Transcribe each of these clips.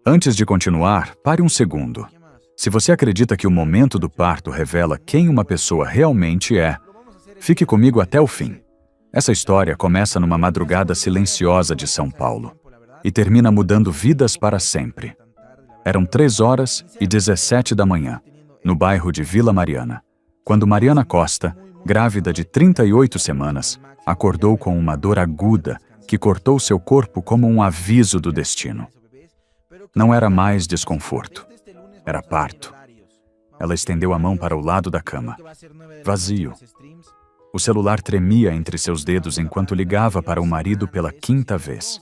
Antes de continuar, pare um segundo. Se você acredita que o momento do parto revela quem uma pessoa realmente é, fique comigo até o fim. Essa história começa numa madrugada silenciosa de São Paulo e termina mudando vidas para sempre. Eram 3h17 da manhã, no bairro de Vila Mariana, quando Mariana Costa, grávida de 38 semanas, acordou com uma dor aguda que cortou seu corpo como um aviso do destino. Não era mais desconforto, era parto. Ela estendeu a mão para o lado da cama. Vazio. O celular tremia entre seus dedos enquanto ligava para o marido pela 5ª vez.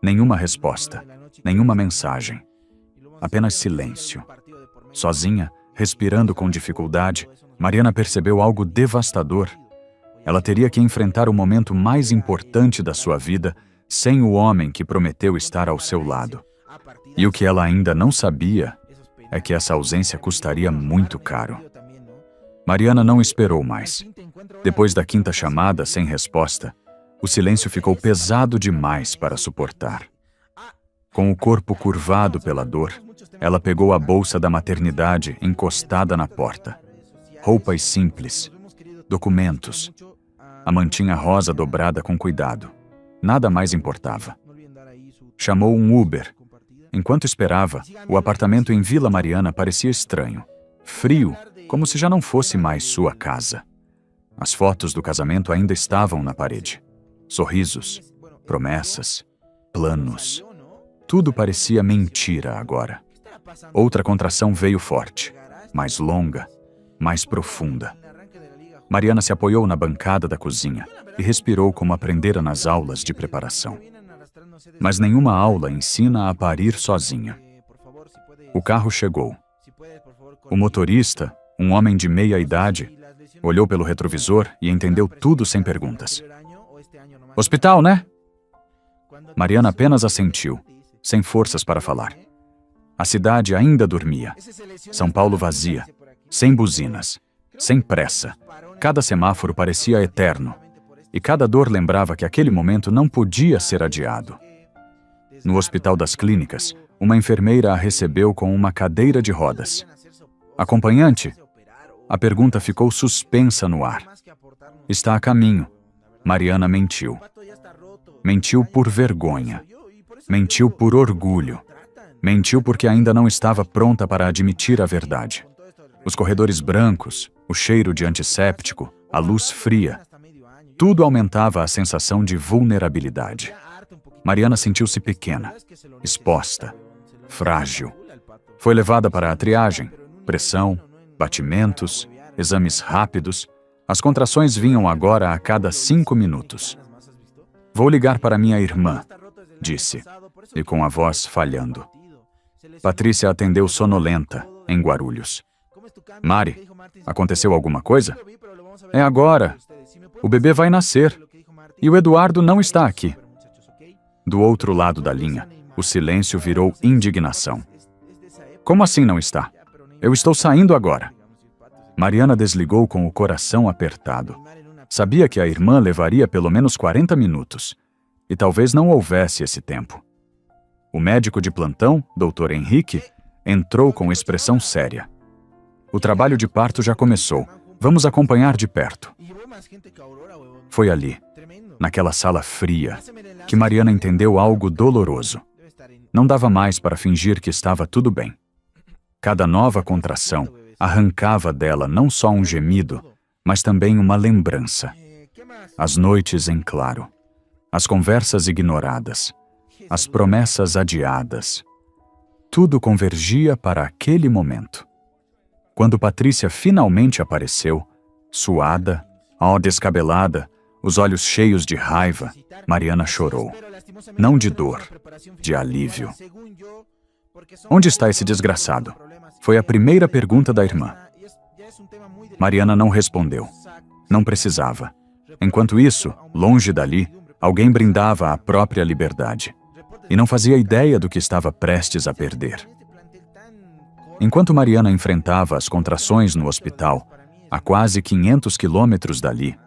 Nenhuma resposta, nenhuma mensagem. Apenas silêncio. Sozinha, respirando com dificuldade, Mariana percebeu algo devastador. Ela teria que enfrentar o momento mais importante da sua vida sem o homem que prometeu estar ao seu lado. E o que ela ainda não sabia é que essa ausência custaria muito caro. Mariana não esperou mais. Depois da 5ª chamada sem resposta, o silêncio ficou pesado demais para suportar. Com o corpo curvado pela dor, ela pegou a bolsa da maternidade encostada na porta. Roupas simples, documentos, a mantinha rosa dobrada com cuidado. Nada mais importava. Chamou um Uber. Enquanto esperava, o apartamento em Vila Mariana parecia estranho. Frio, como se já não fosse mais sua casa. As fotos do casamento ainda estavam na parede. Sorrisos, promessas, planos. Tudo parecia mentira agora. Outra contração veio forte, mais longa, mais profunda. Mariana se apoiou na bancada da cozinha e respirou como aprendera nas aulas de preparação. Mas nenhuma aula ensina a parir sozinha. O carro chegou. O motorista, um homem de meia idade, olhou pelo retrovisor e entendeu tudo sem perguntas. Hospital, né? Mariana apenas assentiu, sem forças para falar. A cidade ainda dormia. São Paulo vazia, sem buzinas, sem pressa. Cada semáforo parecia eterno. E cada dor lembrava que aquele momento não podia ser adiado. No Hospital das Clínicas, uma enfermeira a recebeu com uma cadeira de rodas. Acompanhante? A pergunta ficou suspensa no ar. Está a caminho. Mariana mentiu. Mentiu por vergonha. Mentiu por orgulho. Mentiu porque ainda não estava pronta para admitir a verdade. Os corredores brancos, o cheiro de antisséptico, a luz fria. Tudo aumentava a sensação de vulnerabilidade. Mariana sentiu-se pequena, exposta, frágil. Foi levada para a triagem, pressão, batimentos, exames rápidos. As contrações vinham agora a cada 5 minutos. Vou ligar para minha irmã, disse, e com a voz falhando. Patrícia atendeu sonolenta, em Guarulhos. Mari, aconteceu alguma coisa? É agora. O bebê vai nascer. E o Eduardo não está aqui. Do outro lado da linha, o silêncio virou indignação. Como assim não está? Eu estou saindo agora. Mariana desligou com o coração apertado. Sabia que a irmã levaria pelo menos 40 minutos. E talvez não houvesse esse tempo. O médico de plantão, Dr. Henrique, entrou com expressão séria. O trabalho de parto já começou. Vamos acompanhar de perto. Foi ali, naquela sala fria, que Mariana entendeu algo doloroso. Não dava mais para fingir que estava tudo bem. Cada nova contração arrancava dela não só um gemido, mas também uma lembrança. As noites em claro, as conversas ignoradas, as promessas adiadas. Tudo convergia para aquele momento. Quando Patrícia finalmente apareceu, suada, descabelada, os olhos cheios de raiva, Mariana chorou. Não de dor, de alívio. Onde está esse desgraçado? Foi a primeira pergunta da irmã. Mariana não respondeu. Não precisava. Enquanto isso, longe dali, alguém brindava a própria liberdade. E não fazia ideia do que estava prestes a perder. Enquanto Mariana enfrentava as contrações no hospital, a quase 500 quilômetros dali,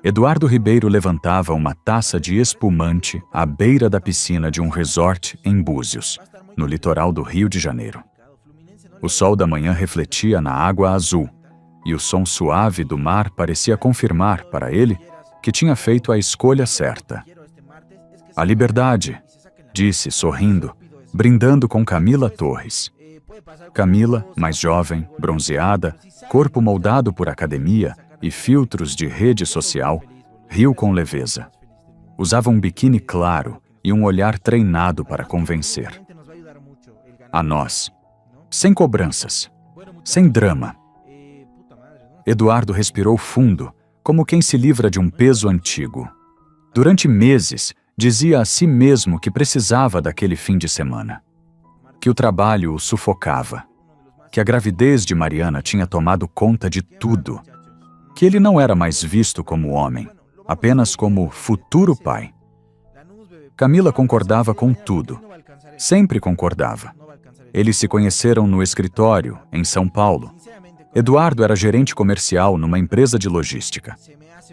Eduardo Ribeiro levantava uma taça de espumante à beira da piscina de um resort em Búzios, no litoral do Rio de Janeiro. O sol da manhã refletia na água azul, e o som suave do mar parecia confirmar para ele que tinha feito a escolha certa. A liberdade, disse, sorrindo, brindando com Camila Torres. Camila, mais jovem, bronzeada, corpo moldado por academia e filtros de rede social, riu com leveza. Usava um biquíni claro e um olhar treinado para convencer. A nós, sem cobranças, sem drama. Eduardo respirou fundo, como quem se livra de um peso antigo. Durante meses, dizia a si mesmo que precisava daquele fim de semana. Que o trabalho o sufocava. Que a gravidez de Mariana tinha tomado conta de tudo. Que ele não era mais visto como homem, apenas como futuro pai. Camila concordava com tudo. Sempre concordava. Eles se conheceram no escritório, em São Paulo. Eduardo era gerente comercial numa empresa de logística.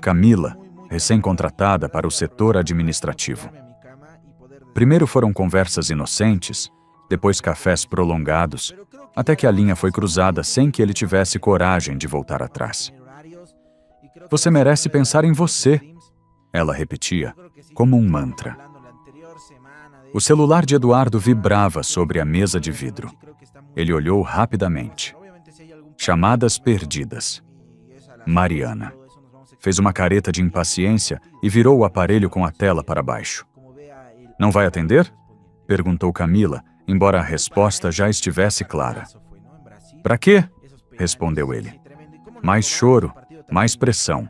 Camila, recém-contratada para o setor administrativo. Primeiro foram conversas inocentes, depois cafés prolongados, até que a linha foi cruzada sem que ele tivesse coragem de voltar atrás. Você merece pensar em você, ela repetia, como um mantra. O celular de Eduardo vibrava sobre a mesa de vidro. Ele olhou rapidamente. Chamadas perdidas. Mariana. Fez uma careta de impaciência e virou o aparelho com a tela para baixo. Não vai atender? Perguntou Camila, embora a resposta já estivesse clara. Para quê? Respondeu ele. Mais choro, mais pressão.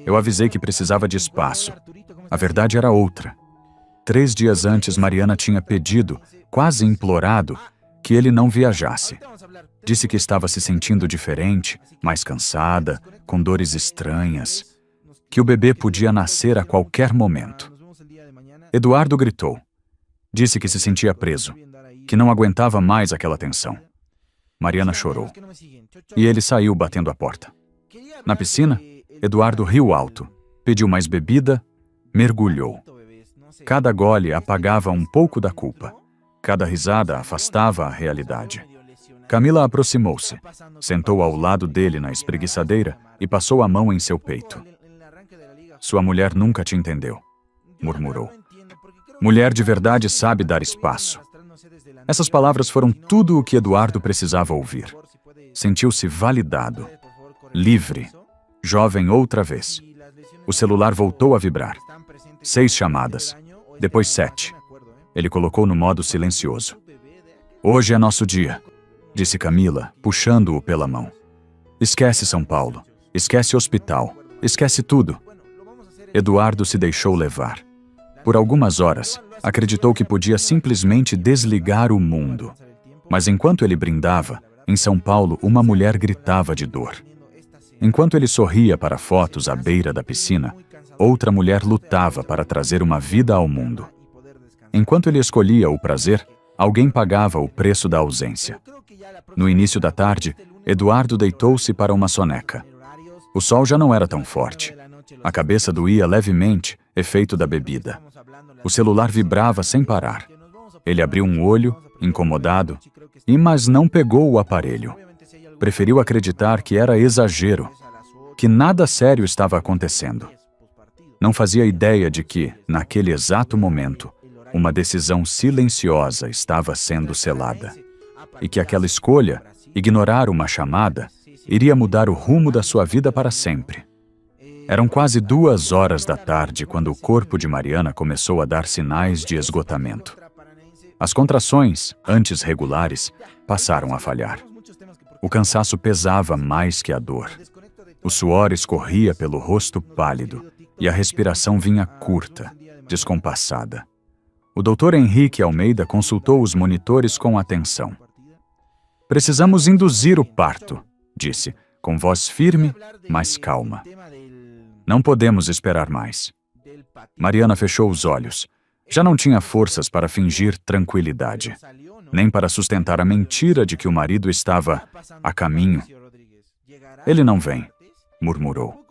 Eu avisei que precisava de espaço. A verdade era outra. 3 dias antes, Mariana tinha pedido, quase implorado, que ele não viajasse. Disse que estava se sentindo diferente, mais cansada, com dores estranhas, que o bebê podia nascer a qualquer momento. Eduardo gritou. Disse que se sentia preso, que não aguentava mais aquela tensão. Mariana chorou. E ele saiu batendo a porta. Na piscina, Eduardo riu alto, pediu mais bebida, mergulhou. Cada gole apagava um pouco da culpa. Cada risada afastava a realidade. Camila aproximou-se, sentou ao lado dele na espreguiçadeira e passou a mão em seu peito. Sua mulher nunca te entendeu, murmurou. Mulher de verdade sabe dar espaço. Essas palavras foram tudo o que Eduardo precisava ouvir. Sentiu-se validado, livre, jovem outra vez. O celular voltou a vibrar. 6 chamadas, depois 7. Ele colocou no modo silencioso. Hoje é nosso dia, disse Camila, puxando-o pela mão. Esquece São Paulo, esquece hospital, esquece tudo. Eduardo se deixou levar. Por algumas horas, acreditou que podia simplesmente desligar o mundo. Mas enquanto ele brindava, em São Paulo, uma mulher gritava de dor. Enquanto ele sorria para fotos à beira da piscina, outra mulher lutava para trazer uma vida ao mundo. Enquanto ele escolhia o prazer, alguém pagava o preço da ausência. No início da tarde, Eduardo deitou-se para uma soneca. O sol já não era tão forte. A cabeça doía levemente, efeito da bebida. O celular vibrava sem parar. Ele abriu um olho, incomodado, mas não pegou o aparelho. Preferiu acreditar que era exagero, que nada sério estava acontecendo. Não fazia ideia de que, naquele exato momento, uma decisão silenciosa estava sendo selada. E que aquela escolha, ignorar uma chamada, iria mudar o rumo da sua vida para sempre. Eram quase 2 horas da tarde quando o corpo de Mariana começou a dar sinais de esgotamento. As contrações, antes regulares, passaram a falhar. O cansaço pesava mais que a dor. O suor escorria pelo rosto pálido e a respiração vinha curta, descompassada. O Dr. Henrique Almeida consultou os monitores com atenção. Precisamos induzir o parto, disse, com voz firme, mas calma. Não podemos esperar mais. Mariana fechou os olhos. Já não tinha forças para fingir tranquilidade, nem para sustentar a mentira de que o marido estava a caminho. Ele não vem, murmurou.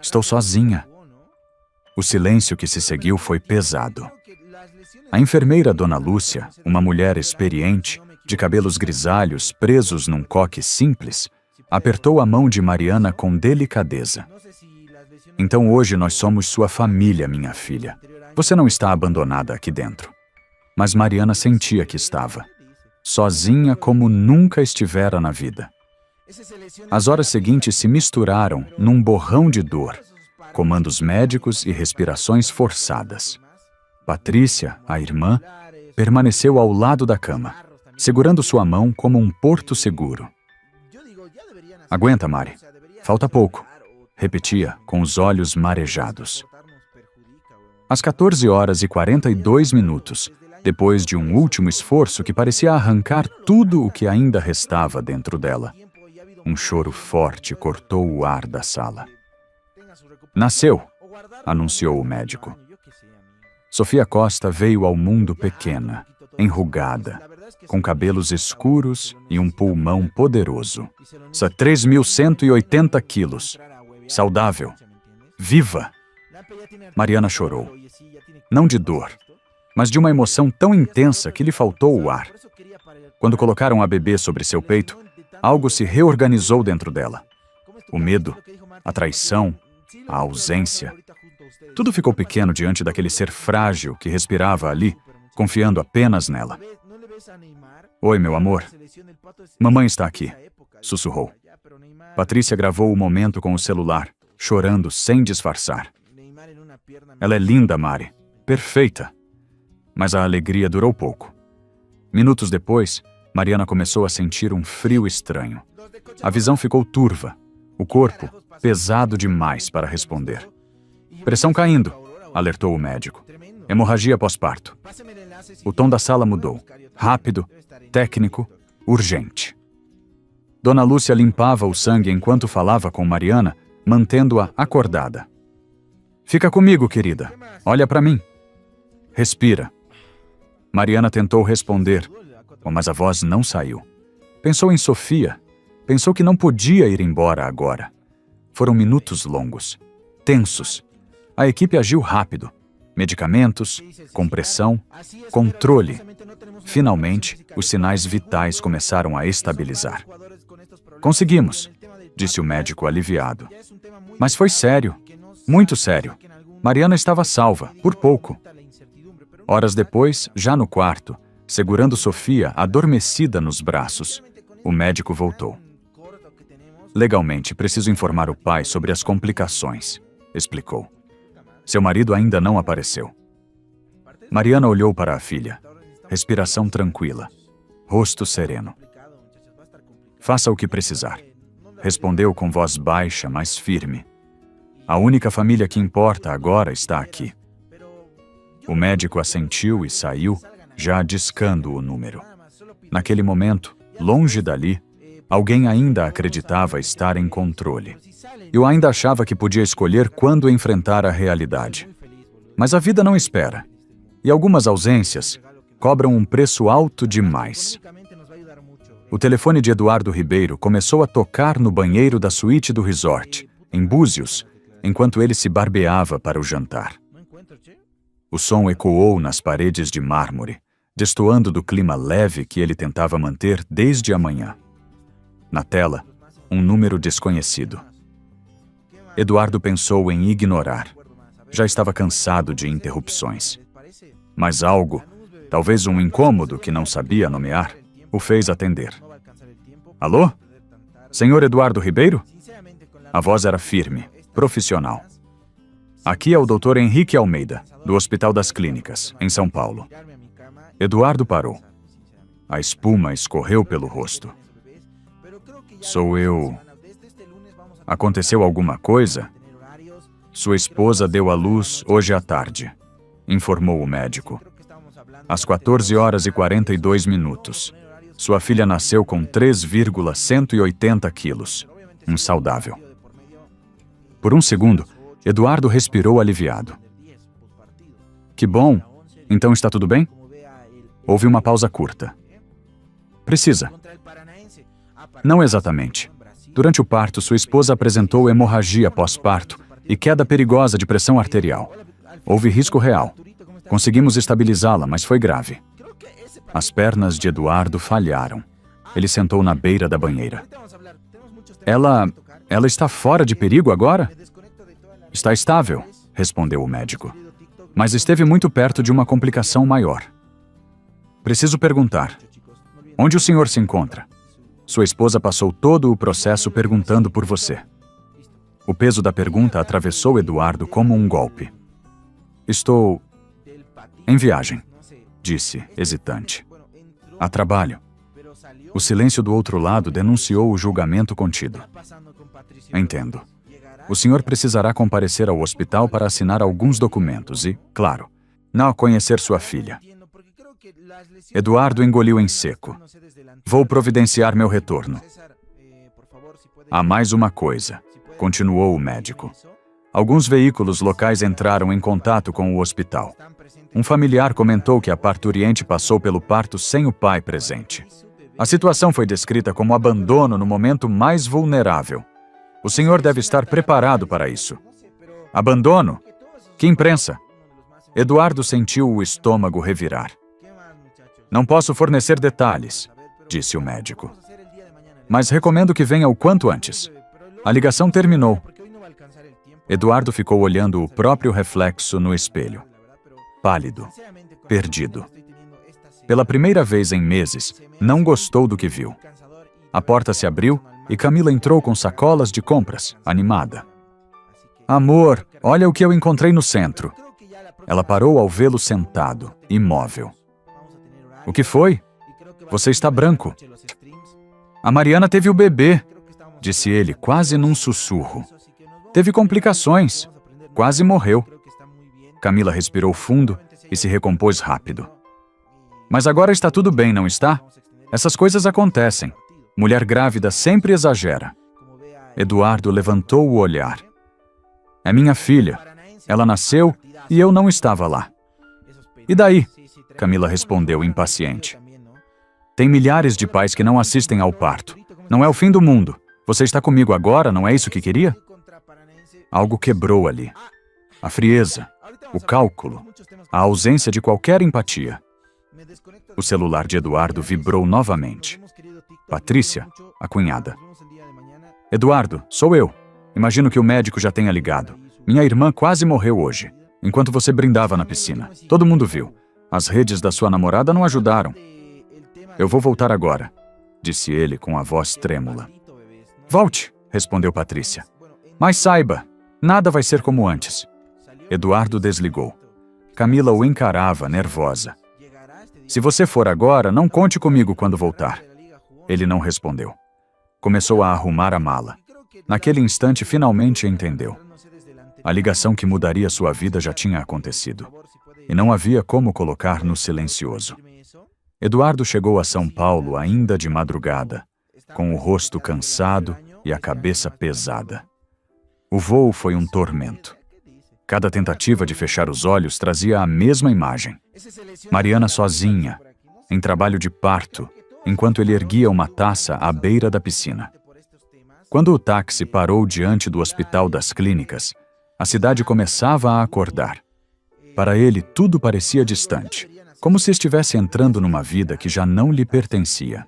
Estou sozinha. O silêncio que se seguiu foi pesado. A enfermeira Dona Lúcia, uma mulher experiente, de cabelos grisalhos presos num coque simples, apertou a mão de Mariana com delicadeza. Então hoje nós somos sua família, minha filha. Você não está abandonada aqui dentro. Mas Mariana sentia que estava. Sozinha como nunca estivera na vida. As horas seguintes se misturaram num borrão de dor, comandos médicos e respirações forçadas. Patrícia, a irmã, permaneceu ao lado da cama, segurando sua mão como um porto seguro. Aguenta, Mari. Falta pouco, repetia, com os olhos marejados. Às 14 horas e 42 minutos, depois de um último esforço que parecia arrancar tudo o que ainda restava dentro dela, um choro forte cortou o ar da sala. Nasceu, anunciou o médico. Sofia Costa veio ao mundo pequena, enrugada, com cabelos escuros e um pulmão poderoso. 3.180 quilos. Saudável. Viva. Mariana chorou. Não de dor, mas de uma emoção tão intensa que lhe faltou o ar. Quando colocaram a bebê sobre seu peito, algo se reorganizou dentro dela. O medo, a traição, a ausência. Tudo ficou pequeno diante daquele ser frágil que respirava ali, confiando apenas nela. Oi, meu amor. Mamãe está aqui, sussurrou. Patrícia gravou o momento com o celular, chorando sem disfarçar. Ela é linda, Mari. Perfeita. Mas a alegria durou pouco. Minutos depois, Mariana começou a sentir um frio estranho. A visão ficou turva, o corpo pesado demais para responder. Pressão caindo, alertou o médico. Hemorragia pós-parto. O tom da sala mudou. Rápido, técnico, urgente. Dona Lúcia limpava o sangue enquanto falava com Mariana, mantendo-a acordada. Fica comigo, querida. Olha para mim. Respira. Mariana tentou responder, mas a voz não saiu. Pensou em Sofia. Pensou que não podia ir embora agora. Foram minutos longos, tensos. A equipe agiu rápido. Medicamentos, compressão, controle. Finalmente, os sinais vitais começaram a estabilizar. Conseguimos, disse o médico aliviado. Mas foi sério, muito sério. Mariana estava salva, por pouco. Horas depois, já no quarto, segurando Sofia adormecida nos braços, o médico voltou. Legalmente, preciso informar o pai sobre as complicações, explicou. Seu marido ainda não apareceu. Mariana olhou para a filha. Respiração tranquila. Rosto sereno. Faça o que precisar. Respondeu com voz baixa, mas firme. A única família que importa agora está aqui. O médico assentiu e saiu, já discando o número. Naquele momento, longe dali, alguém ainda acreditava estar em controle. Eu ainda achava que podia escolher quando enfrentar a realidade. Mas a vida não espera. E algumas ausências cobram um preço alto demais. O telefone de Eduardo Ribeiro começou a tocar no banheiro da suíte do resort, em Búzios, enquanto ele se barbeava para o jantar. O som ecoou nas paredes de mármore, destoando do clima leve que ele tentava manter desde a manhã. Na tela, um número desconhecido. Eduardo pensou em ignorar. Já estava cansado de interrupções. Mas algo, talvez um incômodo que não sabia nomear, o fez atender. Alô? Senhor Eduardo Ribeiro? A voz era firme, profissional. Aqui é o Dr. Henrique Almeida, do Hospital das Clínicas, em São Paulo. Eduardo parou. A espuma escorreu pelo rosto. Sou eu. Aconteceu alguma coisa? Sua esposa deu à luz hoje à tarde, informou o médico. Às 14 horas e 42 minutos. Sua filha nasceu com 3,180 quilos. Saudável. Por um segundo, Eduardo respirou aliviado. Que bom. Então está tudo bem? Houve uma pausa curta. Precisa. Não exatamente. Durante o parto, sua esposa apresentou hemorragia pós-parto e queda perigosa de pressão arterial. Houve risco real. Conseguimos estabilizá-la, mas foi grave. As pernas de Eduardo falharam. Ele sentou na beira da banheira. Ela está fora de perigo agora? Está estável, respondeu o médico. Mas esteve muito perto de uma complicação maior. Preciso perguntar. Onde o senhor se encontra? Sua esposa passou todo o processo perguntando por você. O peso da pergunta atravessou Eduardo como um golpe. Estou em viagem, disse, hesitante. A trabalho. O silêncio do outro lado denunciou o julgamento contido. Entendo. O senhor precisará comparecer ao hospital para assinar alguns documentos e, claro, não conhecer sua filha. Eduardo engoliu em seco. Vou providenciar meu retorno. Há mais uma coisa, continuou o médico. Alguns veículos locais entraram em contato com o hospital. Um familiar comentou que a parturiente passou pelo parto sem o pai presente. A situação foi descrita como abandono no momento mais vulnerável. O senhor deve estar preparado para isso. Abandono? Que imprensa? Eduardo sentiu o estômago revirar. Não posso fornecer detalhes, disse o médico. Mas recomendo que venha o quanto antes. A ligação terminou. Eduardo ficou olhando o próprio reflexo no espelho. Pálido. Perdido. Pela primeira vez em meses, não gostou do que viu. A porta se abriu e Camila entrou com sacolas de compras, animada. Amor, olha o que eu encontrei no centro. Ela parou ao vê-lo sentado, imóvel. O que foi? Você está branco. A Mariana teve o bebê, disse ele quase num sussurro. Teve complicações. Quase morreu. Camila respirou fundo e se recompôs rápido. Mas agora está tudo bem, não está? Essas coisas acontecem. Mulher grávida sempre exagera. Eduardo levantou o olhar. É minha filha. Ela nasceu e eu não estava lá. E daí? Camila respondeu impaciente. Tem milhares de pais que não assistem ao parto. Não é o fim do mundo. Você está comigo agora, não é isso que queria? Algo quebrou ali. A frieza, o cálculo, a ausência de qualquer empatia. O celular de Eduardo vibrou novamente. Patrícia, a cunhada. Eduardo, sou eu. Imagino que o médico já tenha ligado. Minha irmã quase morreu hoje, enquanto você brindava na piscina. Todo mundo viu. As redes da sua namorada não ajudaram. Eu vou voltar agora, disse ele com a voz trêmula. Volte, respondeu Patrícia. Mas saiba, nada vai ser como antes. Eduardo desligou. Camila o encarava, nervosa. Se você for agora, não conte comigo quando voltar. Ele não respondeu. Começou a arrumar a mala. Naquele instante, finalmente entendeu. A ligação que mudaria sua vida já tinha acontecido. E não havia como colocar no silencioso. Eduardo chegou a São Paulo ainda de madrugada, com o rosto cansado e a cabeça pesada. O voo foi um tormento. Cada tentativa de fechar os olhos trazia a mesma imagem. Mariana sozinha, em trabalho de parto, enquanto ele erguia uma taça à beira da piscina. Quando o táxi parou diante do Hospital das Clínicas, a cidade começava a acordar. Para ele, tudo parecia distante, como se estivesse entrando numa vida que já não lhe pertencia.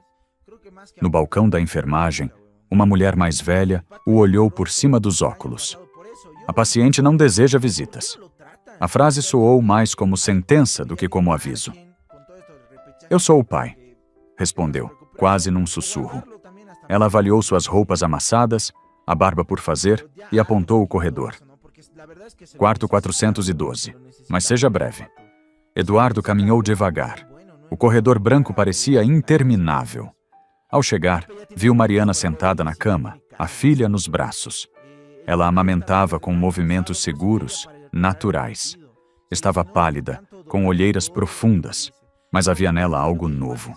No balcão da enfermagem, uma mulher mais velha o olhou por cima dos óculos. A paciente não deseja visitas. A frase soou mais como sentença do que como aviso. Eu sou o pai, respondeu, quase num sussurro. Ela avaliou suas roupas amassadas, a barba por fazer e apontou o corredor. Quarto 412, mas seja breve. Eduardo caminhou devagar. O corredor branco parecia interminável. Ao chegar, viu Mariana sentada na cama, a filha nos braços. Ela amamentava com movimentos seguros, naturais. Estava pálida, com olheiras profundas, mas havia nela algo novo.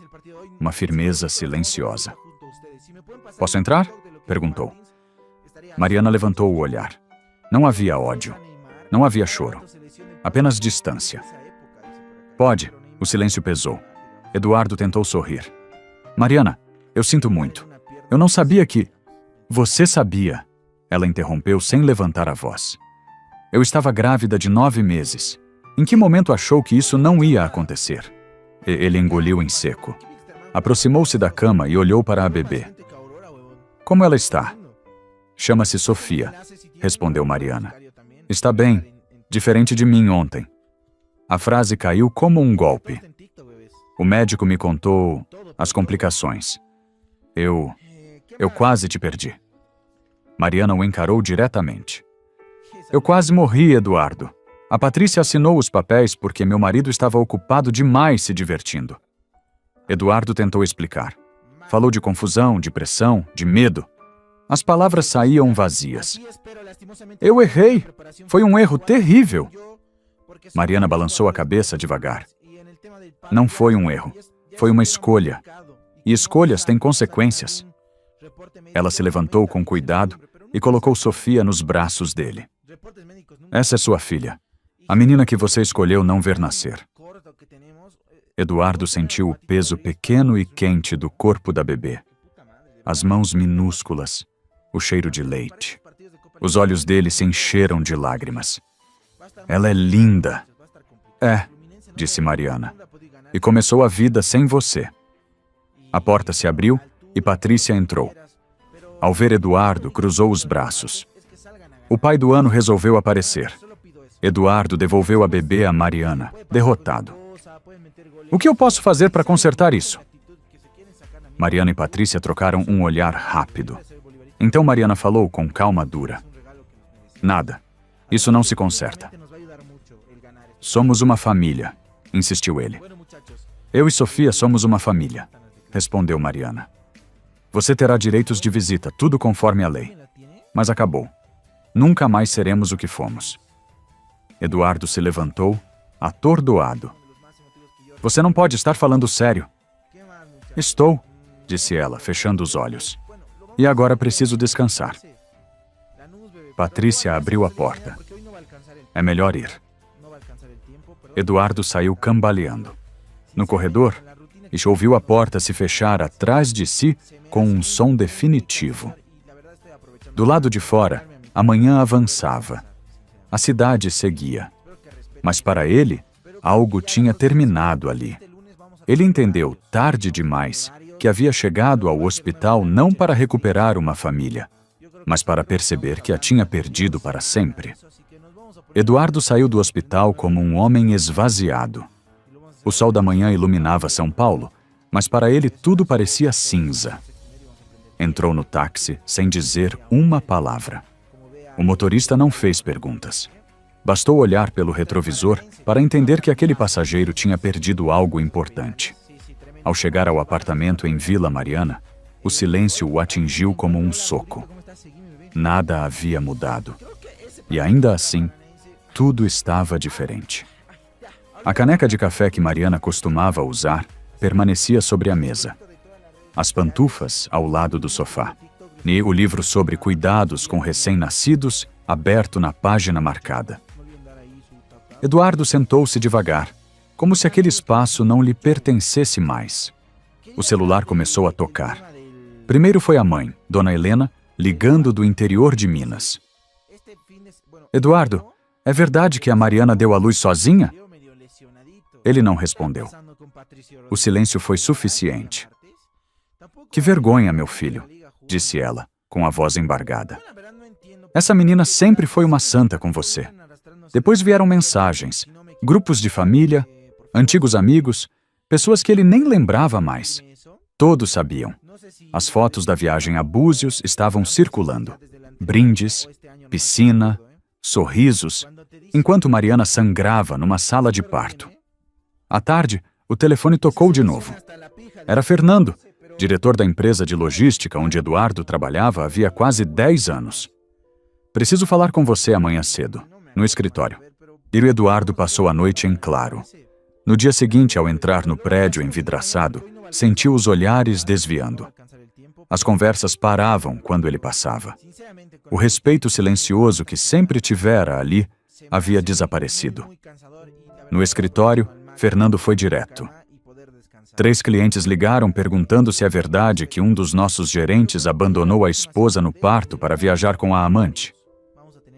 Uma firmeza silenciosa. Posso entrar? Perguntou. Mariana levantou o olhar. Não havia ódio. Não havia choro. Apenas distância. Pode. O silêncio pesou. Eduardo tentou sorrir. Mariana, eu sinto muito. Eu não sabia que... Você sabia. Ela interrompeu sem levantar a voz. Eu estava grávida de 9 meses. Em que momento achou que isso não ia acontecer? Ele engoliu em seco. Aproximou-se da cama e olhou para a bebê. Como ela está? Chama-se Sofia, respondeu Mariana. Está bem, diferente de mim ontem. A frase caiu como um golpe. O médico me contou as complicações. Eu quase te perdi. Mariana o encarou diretamente. Eu quase morri, Eduardo. A Patrícia assinou os papéis porque meu marido estava ocupado demais se divertindo. Eduardo tentou explicar. Falou de confusão, de pressão, de medo. As palavras saíam vazias. Eu errei. Foi um erro terrível. Mariana balançou a cabeça devagar. Não foi um erro. Foi uma escolha. E escolhas têm consequências. Ela se levantou com cuidado e colocou Sofia nos braços dele. Essa é sua filha. A menina que você escolheu não ver nascer. Eduardo sentiu o peso pequeno e quente do corpo da bebê. As mãos minúsculas, o cheiro de leite. Os olhos dele se encheram de lágrimas. Ela é linda. É, disse Mariana. E começou a vida sem você. A porta se abriu e Patrícia entrou. Ao ver Eduardo, cruzou os braços. O pai do ano resolveu aparecer. Eduardo devolveu a bebê a Mariana, derrotado. O que eu posso fazer para consertar isso? Mariana e Patrícia trocaram um olhar rápido. Então Mariana falou com calma dura. Nada. Isso não se conserta. Somos uma família, insistiu ele. Eu e Sofia somos uma família, respondeu Mariana. Você terá direitos de visita, tudo conforme a lei. Mas acabou. Nunca mais seremos o que fomos. Eduardo se levantou, atordoado. Você não pode estar falando sério. Estou, disse ela, fechando os olhos. E agora preciso descansar. Patrícia abriu a porta. É melhor ir. Eduardo saiu cambaleando. No corredor, ouviu a porta se fechar atrás de si com um som definitivo. Do lado de fora, a manhã avançava. A cidade seguia. Mas para ele, algo tinha terminado ali. Ele entendeu, tarde demais, que havia chegado ao hospital não para recuperar uma família, mas para perceber que a tinha perdido para sempre. Eduardo saiu do hospital como um homem esvaziado. O sol da manhã iluminava São Paulo, mas para ele tudo parecia cinza. Entrou no táxi sem dizer uma palavra. O motorista não fez perguntas. Bastou olhar pelo retrovisor para entender que aquele passageiro tinha perdido algo importante. Ao chegar ao apartamento em Vila Mariana, o silêncio o atingiu como um soco. Nada havia mudado. E ainda assim, tudo estava diferente. A caneca de café que Mariana costumava usar permanecia sobre a mesa. As pantufas ao lado do sofá. E o livro sobre cuidados com recém-nascidos aberto na página marcada. Eduardo sentou-se devagar, como se aquele espaço não lhe pertencesse mais. O celular começou a tocar. Primeiro foi a mãe, Dona Helena, ligando do interior de Minas. Eduardo, é verdade que a Mariana deu à luz sozinha? Ele não respondeu. O silêncio foi suficiente. Que vergonha, meu filho, disse ela, com a voz embargada. Essa menina sempre foi uma santa com você. Depois vieram mensagens, grupos de família, antigos amigos, pessoas que ele nem lembrava mais. Todos sabiam. As fotos da viagem a Búzios estavam circulando. Brindes, piscina, sorrisos, enquanto Mariana sangrava numa sala de parto. À tarde, o telefone tocou de novo. Era Fernando, diretor da empresa de logística onde Eduardo trabalhava havia quase 10 anos. Preciso falar com você amanhã cedo, no escritório. E o Eduardo passou a noite em claro. No dia seguinte, ao entrar no prédio envidraçado, sentiu os olhares desviando. As conversas paravam quando ele passava. O respeito silencioso que sempre tivera ali havia desaparecido. No escritório, Fernando foi direto. 3 clientes ligaram perguntando se é verdade que um dos nossos gerentes abandonou a esposa no parto para viajar com a amante.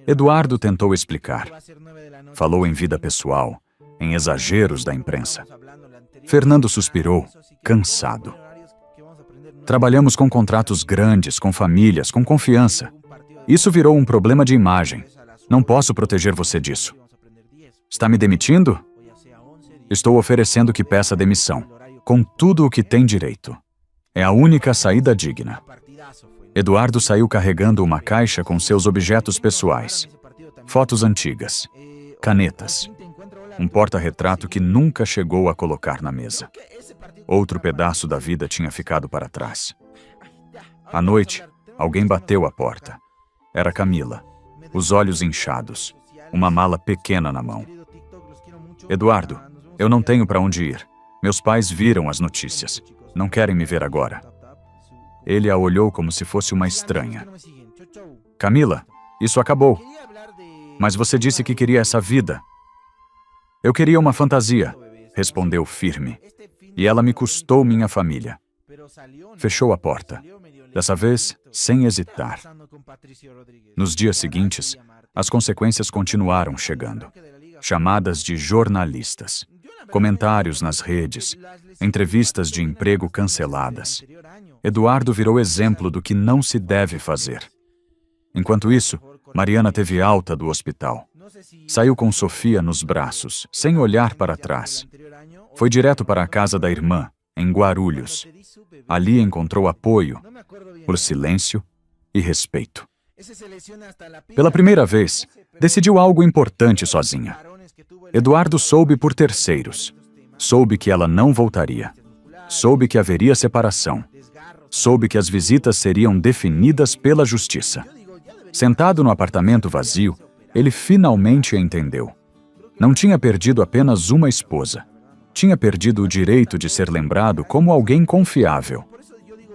Eduardo tentou explicar. Falou em vida pessoal, em exageros da imprensa. Fernando suspirou, cansado. Trabalhamos com contratos grandes, com famílias, com confiança. Isso virou um problema de imagem. Não posso proteger você disso. Está me demitindo? Estou oferecendo que peça demissão, com tudo o que tem direito. É a única saída digna. Eduardo saiu carregando uma caixa com seus objetos pessoais. Fotos antigas, canetas, um porta-retrato que nunca chegou a colocar na mesa. Outro pedaço da vida tinha ficado para trás. À noite, alguém bateu à porta. Era Camila, os olhos inchados, uma mala pequena na mão. Eduardo, eu não tenho para onde ir. Meus pais viram as notícias. Não querem me ver agora. Ele a olhou como se fosse uma estranha. Camila, isso acabou. Mas você disse que queria essa vida. Eu queria uma fantasia, respondeu firme. E ela me custou minha família. Fechou a porta. Dessa vez, sem hesitar. Nos dias seguintes, as consequências continuaram chegando. Chamadas de jornalistas, comentários nas redes, entrevistas de emprego canceladas. Eduardo virou exemplo do que não se deve fazer. Enquanto isso, Mariana teve alta do hospital. Saiu com Sofia nos braços, sem olhar para trás. Foi direto para a casa da irmã, em Guarulhos. Ali encontrou apoio, por silêncio e respeito. Pela primeira vez, decidiu algo importante sozinha. Eduardo soube por terceiros. Soube que ela não voltaria. Soube que haveria separação. Soube que as visitas seriam definidas pela justiça. Sentado no apartamento vazio, ele finalmente entendeu. Não tinha perdido apenas uma esposa. Tinha perdido o direito de ser lembrado como alguém confiável.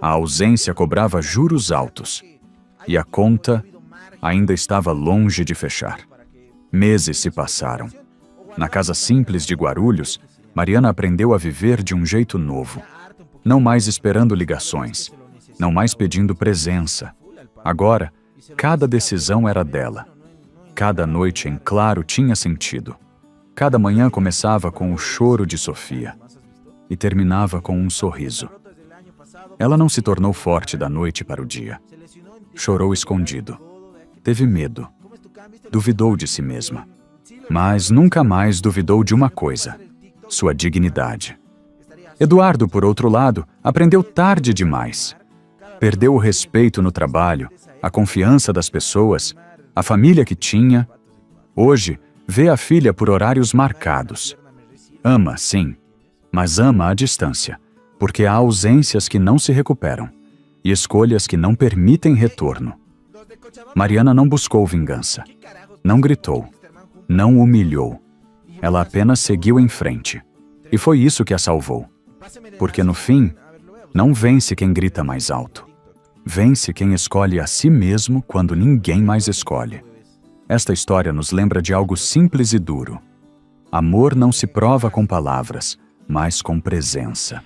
A ausência cobrava juros altos. E a conta ainda estava longe de fechar. Meses se passaram. Na casa simples de Guarulhos, Mariana aprendeu a viver de um jeito novo. Não mais esperando ligações. Não mais pedindo presença. Agora, cada decisão era dela. Cada noite em claro tinha sentido. Cada manhã começava com o choro de Sofia e terminava com um sorriso. Ela não se tornou forte da noite para o dia. Chorou escondido. Teve medo. Duvidou de si mesma. Mas nunca mais duvidou de uma coisa: sua dignidade. Eduardo, por outro lado, aprendeu tarde demais. Perdeu o respeito no trabalho, a confiança das pessoas, a família que tinha. Hoje, vê a filha por horários marcados. Ama, sim, mas ama à distância, porque há ausências que não se recuperam e escolhas que não permitem retorno. Mariana não buscou vingança, não gritou, não humilhou. Ela apenas seguiu em frente. E foi isso que a salvou. Porque no fim, não vence quem grita mais alto. Vence quem escolhe a si mesmo quando ninguém mais escolhe. Esta história nos lembra de algo simples e duro. Amor não se prova com palavras, mas com presença.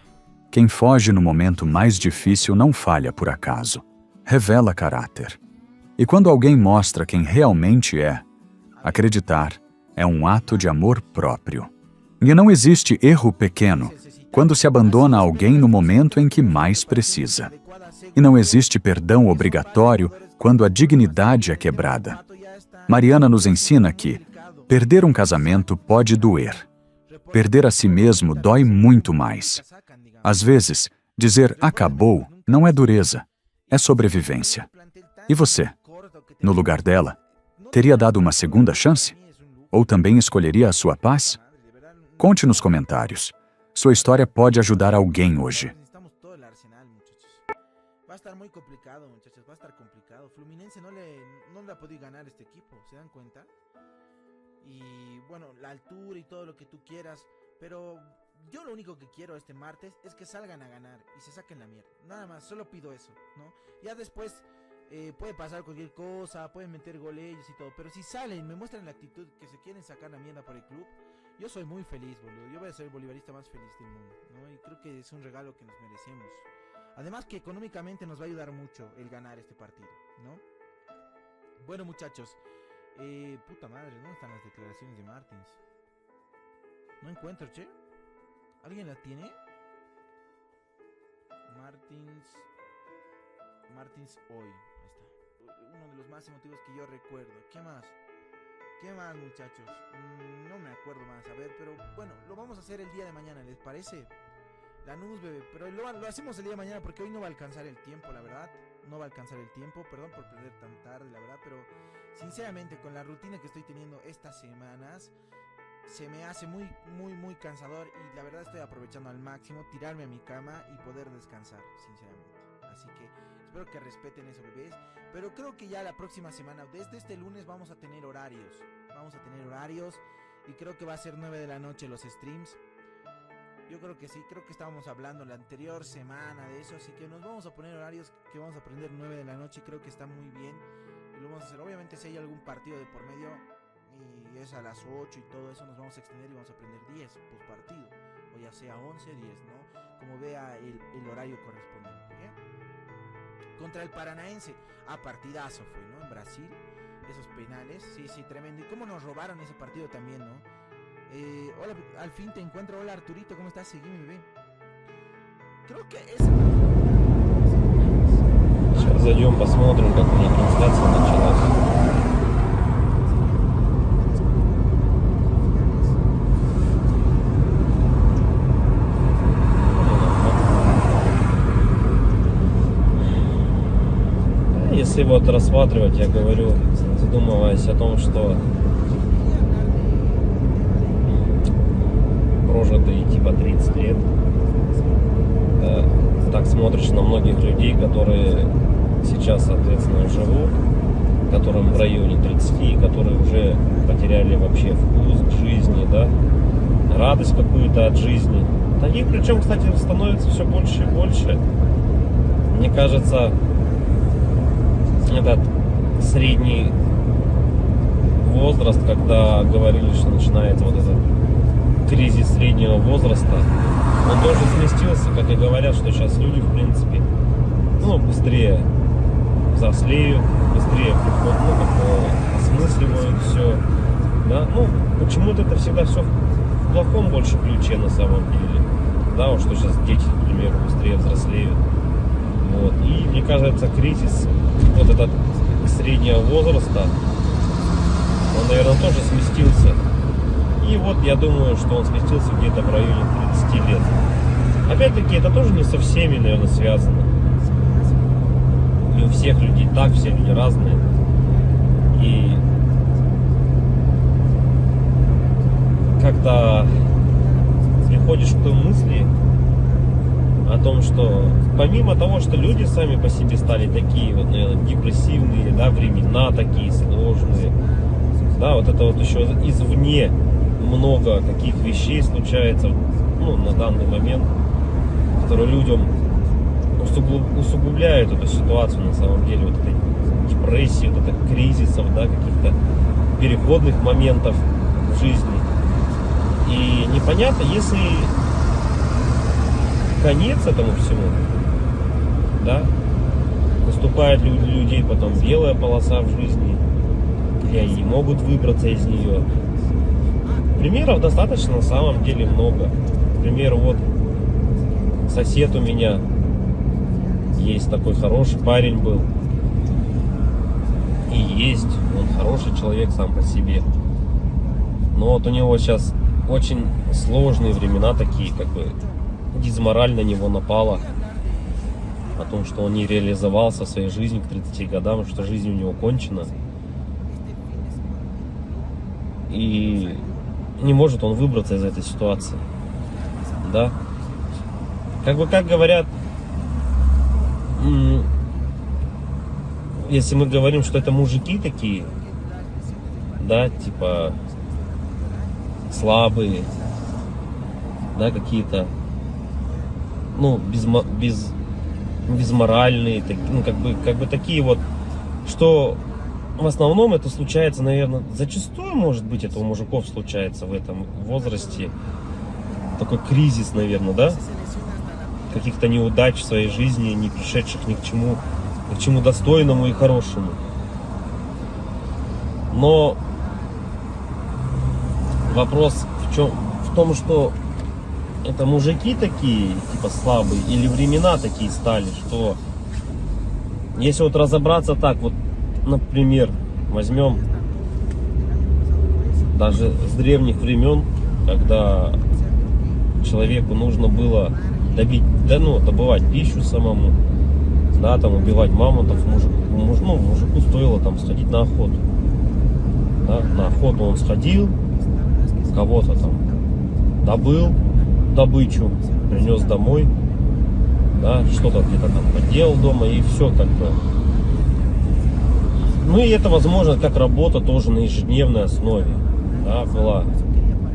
Quem foge no momento mais difícil não falha por acaso. Revela caráter. E quando alguém mostra quem realmente é, acreditar é um ato de amor próprio. E não existe erro pequeno quando se abandona alguém no momento em que mais precisa. E não existe perdão obrigatório quando a dignidade é quebrada. Mariana nos ensina que perder um casamento pode doer. Perder a si mesmo dói muito mais. Às vezes, dizer acabou não é dureza, é sobrevivência. E você, no lugar dela, teria dado uma segunda chance? Ou também escolheria a sua paz? Conte nos comentários. Sua história pode ajudar alguém hoje. Va a estar muy complicado, muchachos, va a estar complicado. Fluminense no le ha podido ganar este equipo, ¿se dan cuenta? Y bueno, la altura y todo lo que tú quieras, pero yo lo único que quiero este martes es que salgan a ganar y se saquen la mierda. Nada más, solo pido eso, ¿no? Ya después puede pasar cualquier cosa, pueden meter goles y todo, pero si salen, me muestran la actitud que se quieren sacar la mierda por el club, yo soy muy feliz, boludo. Yo voy a ser el bolivarista más feliz del mundo, ¿no? Y creo que es un regalo que nos merecemos. Además que económicamente nos va a ayudar mucho el ganar este partido, ¿no? Bueno, muchachos, puta madre, ¿dónde están las declaraciones de Martins? No encuentro, che. ¿Alguien la tiene? Martins hoy. Ahí está. Uno de los más emotivos que yo recuerdo. ¿Qué más? ¿Qué más, muchachos? No me acuerdo más. A ver, pero bueno, lo vamos a hacer el día de mañana, ¿les parece? Lanús, bebé. Pero lo hacemos el día de mañana porque hoy no va a alcanzar el tiempo, la verdad. No va a alcanzar el tiempo. Perdón por perder tan tarde, la verdad. Pero sinceramente, con la rutina que estoy teniendo estas semanas, se me hace muy cansador. Y la verdad estoy aprovechando al máximo tirarme a mi cama y poder descansar, sinceramente. Así que espero que respeten eso, bebés. Pero creo que ya la próxima semana, desde este lunes, vamos a tener horarios. Y creo que va a ser 9 de la noche los streams. Yo creo que sí, creo que estábamos hablando la anterior semana de eso. Así que nos vamos a poner horarios que vamos a aprender 9 de la noche. Y creo que está muy bien. Y lo vamos a hacer. Obviamente si hay algún partido de por medio y es a las 8 y todo eso, nos vamos a extender y vamos a aprender 10 post partido. O ya sea 11, 10, ¿no? Como vea el horario correspondiente, ¿eh? Contra el Paranaense. Partidazo fue, ¿no? En Brasil. Esos penales. Sí, tremendo. Y cómo nos robaron ese partido también, ¿no? Hola, al fin te encuentro. Hola, Arturito, ¿cómo estás? Seguime, bebé. Creo que ese... Сейчас зайдем, посмотрим, как у них трансляция началась. Если вот рассматривать, я говорю, задумываясь о том, что прожитые типа 30 лет, так смотришь на многих людей, которые сейчас, соответственно, живут, которым в районе 30, которые уже потеряли вообще вкус к жизни, да, радость какую-то от жизни. Таких, причем, кстати, становится все больше и больше. Мне кажется, этот средний возраст, когда говорили, что начинается вот этот кризис среднего возраста, он тоже сместился, как и говорят, что сейчас люди, в принципе, быстрее взрослеют, быстрее осмысливают все, да, почему-то это всегда все в плохом больше ключе на самом деле, да, вот что сейчас дети, к примеру, быстрее взрослеют, вот, и мне кажется, кризис вот этот среднего возраста, он, наверное, тоже сместился. И вот я думаю, что он сместился где-то в районе 30 лет. Опять-таки, это тоже не со всеми, наверное, связано. Не у всех людей так, все люди разные. И когда приходишь к той мысли о том, что помимо того, что люди сами по себе стали такие вот, наверное, депрессивные, да, времена такие сложные, да, вот это вот еще извне много каких вещей случается, на данный момент, которые людям усугубляют эту ситуацию на самом деле, вот этой депрессии, вот этих кризисов, да, каких-то переходных моментов в жизни. И непонятно, если конец этому всему, да, наступает у людей потом белая полоса в жизни, и они не могут выбраться из нее. Примеров достаточно на самом деле много. К примеру, вот сосед у меня есть такой хороший парень был, и есть, он хороший человек сам по себе, но вот у него сейчас очень сложные времена такие, как бы дизмораль на него напала о том, что он не реализовался в своей жизни к 30 годам, что жизнь у него кончена. И не может он выбраться из этой ситуации. Да? Как говорят, если мы говорим, что это мужики такие, да, типа слабые, да, какие-то, безморальные, как бы такие вот, что в основном это случается, наверное, зачастую, может быть, это у мужиков случается в этом возрасте, такой кризис, наверное, да, каких-то неудач в своей жизни, не пришедших ни к чему достойному и хорошему. Но вопрос в в том, что это мужики такие, типа слабые, или времена такие стали, что если вот разобраться так, вот, например, возьмем даже с древних времен, когда человеку нужно было добывать пищу самому, да, там убивать мамонтов, мужику стоило там сходить на охоту. Да, на охоту он сходил, кого-то там добыл добычу, принес домой, да, что-то где-то там поделал дома, и все как бы. Ну и это возможно как работа тоже на ежедневной основе, да, была.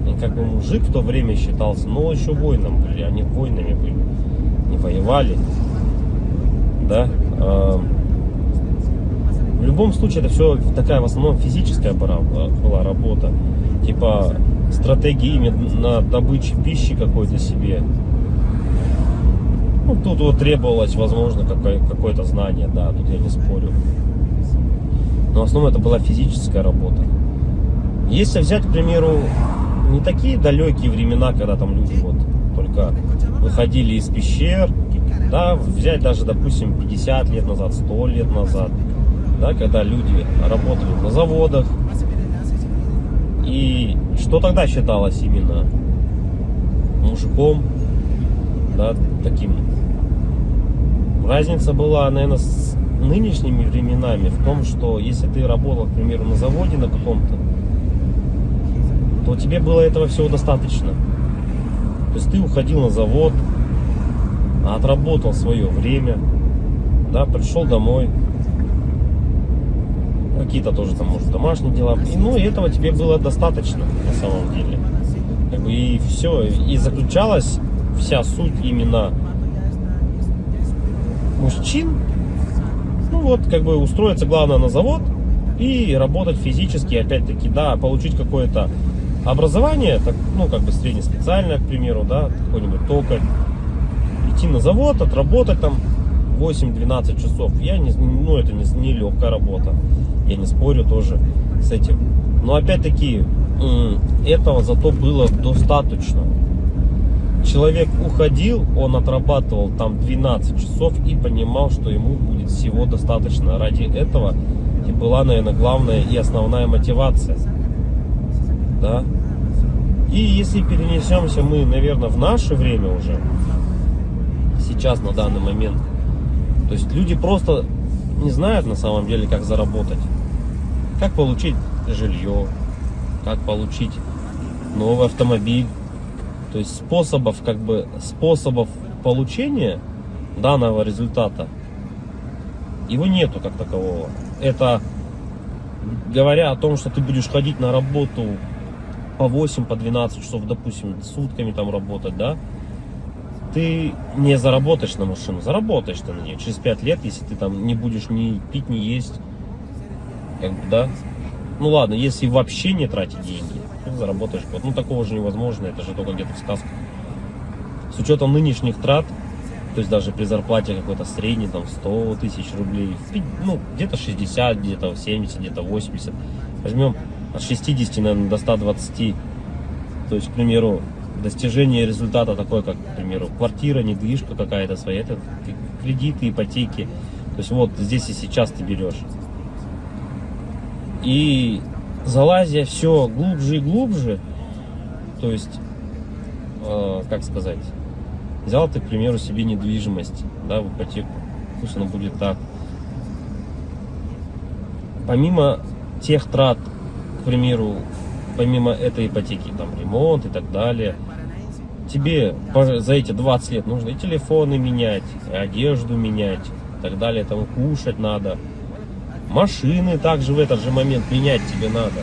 И как бы мужик в то время считался, но еще воином были, они воинами были, не воевали, да. В любом случае это все такая в основном физическая была работа, типа стратегии именно добычи пищи какой-то себе. Ну, тут вот требовалось, возможно, какое-то знание, да, тут я не спорю. Но в основном это была физическая работа. Если взять, к примеру, не такие далекие времена, когда там люди вот только выходили из пещер, да, взять даже, допустим, 50 лет назад, 100 лет назад, да, когда люди работали на заводах, и что тогда считалось именно мужиком, да, таким. Разница была, наверное, с нынешними временами в том, что если ты работал, к примеру, на заводе на каком-то, то тебе было этого всего достаточно. То есть ты уходил на завод, отработал свое время, да, пришел домой, какие-то тоже там, может, домашние дела, и этого тебе было достаточно на самом деле. Как бы и все, и заключалась вся суть именно мужчин. Ну вот, как бы устроиться главное на завод и работать физически, опять-таки, да, получить какое-то образование, так, ну, как бы среднеспециальное, к примеру, да, какой-нибудь токарь, идти на завод, отработать там 8-12 часов. Это не легкая работа, я не спорю тоже с этим. Но опять-таки, этого зато было достаточно. Человек уходил, он отрабатывал там 12 часов и понимал, что ему будет всего достаточно. Ради этого и была, наверное, главная и основная мотивация. Да? И если перенесемся мы, наверное, в наше время уже, сейчас, на данный момент, то есть люди просто не знают на самом деле, как заработать, как получить жилье, как получить новый автомобиль. То есть способов получения данного результата его нету как такового. Это говоря о том, что ты будешь ходить на работу по 8, по 12 часов, допустим, сутками там работать, да, ты не заработаешь на машину, заработаешь ты на нее через 5 лет, если ты там не будешь ни пить, ни есть, как бы, да. Ну ладно, если вообще не тратить деньги, ты заработаешь год. Ну такого же невозможно, это же только где-то в сказках. С учетом нынешних трат, то есть даже при зарплате какой-то средней, там 100 тысяч рублей, ну где-то 60, где-то 70, где-то 80. Возьмем от 60, наверное, до 120. То есть, к примеру, достижение результата такой, как, к примеру, квартира, недвижка какая-то своя, это кредиты, ипотеки. То есть вот здесь и сейчас ты берешь. И залазя все глубже и глубже, то есть, как сказать, взял ты, к примеру, себе недвижимость, да, в ипотеку, пусть она будет так. Помимо тех трат, к примеру, помимо этой ипотеки, там, ремонт и так далее, тебе за эти 20 лет нужно и телефоны менять, и одежду менять, и так далее, там, кушать надо. Машины также в этот же момент менять тебе надо.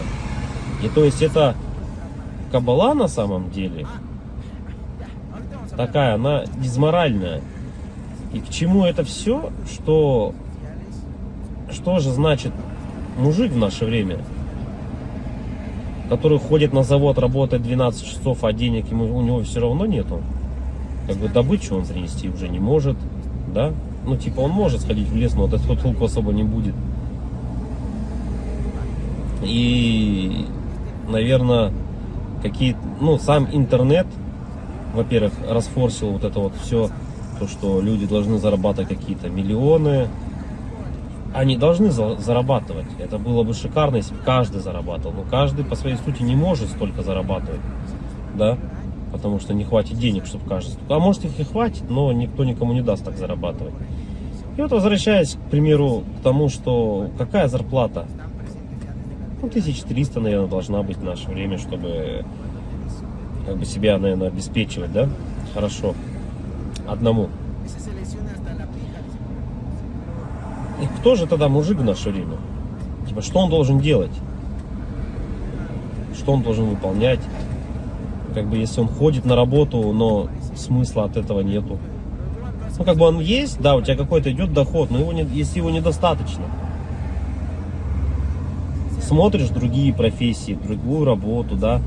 И то есть это кабала на самом деле такая, она дизморальная. И к чему это все? Что же значит мужик в наше время, который ходит на завод, работает 12 часов, а денег у него все равно нету. Как бы добычу он принести уже не может, да? Ну типа он может сходить в лес, но от этого толку особо не будет. И, наверное, какие, ну, сам интернет, во-первых, расфорсил вот это вот все, то, что люди должны зарабатывать какие-то миллионы. Они должны зарабатывать. Это было бы шикарно, если бы каждый зарабатывал. Но каждый по своей сути не может столько зарабатывать, да, потому что не хватит денег, чтобы каждый. А может их и хватит, но никто никому не даст так зарабатывать. И вот возвращаясь, к примеру, к тому, что какая зарплата? Ну, 1300, наверное, должна быть в наше время, чтобы как бы себя, наверное, обеспечивать, да? Хорошо. Одному. И кто же тогда мужик в наше время? Типа, что он должен делать? Что он должен выполнять? Как бы, если он ходит на работу, но смысла от этого нету. Ну, как бы он есть, да, у тебя какой-то идет доход, но если его недостаточно. Смотришь другие профессии, другую работу, да,